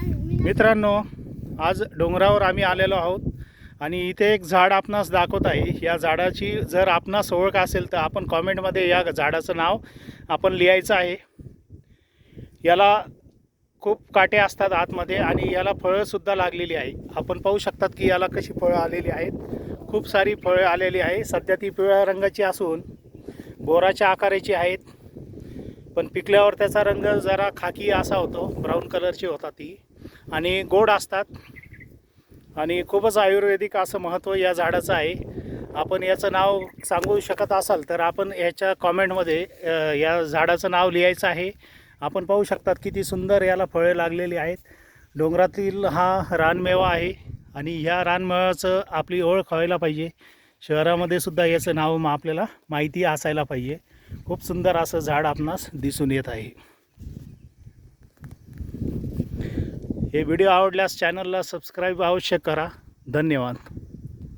मित्रांनो, आज डोंगरावर आम्ही आलेलो आहोत आणि इथे एक झाड आपणास दाखवत आहे। या झाडाची जर आपणास ओळख असेल तर आपण कॉमेंटमध्ये या झाडाचं नाव आपण लिहायचं आहे। याला खूप काटे असतात आतमध्ये आणि याला फळंसुद्धा लागलेली आहे। आपण पाहू शकतात की याला कशी फळं आलेली आहेत। खूप सारी फळं आलेली आहे। सध्या ती पिवळ्या रंगाची असून बोराच्या आकाराची आहेत, पण पिकल्यावर त्याचा रंग जरा खाकी असा होतो, ब्राऊन कलरची होता ती, आणि गोड असतात आणि खूपच आयुर्वेदिक असं महत्त्व या झाडाचं आहे। आपण याचं नाव सांगू शकत असाल तर आपण याच्या कॉमेंटमध्ये या झाडाचं नाव लिहायचं आहे। आपण पाहू शकतात किती सुंदर याला फळे लागलेली आहेत। डोंगरातील हा रानमेवा आहे आणि ह्या रानमेव्याचं आपली ओळख व्हायला पाहिजे। शहरामध्ये सुद्धा याचं नाव आपल्याला माहिती असायला पाहिजे। खूप सुंदर असं झाड आपणास दिसून येत आहे। हे व्हिडिओ आवडल्यास चॅनलला सबस्क्राईब अवश्य करा। धन्यवाद।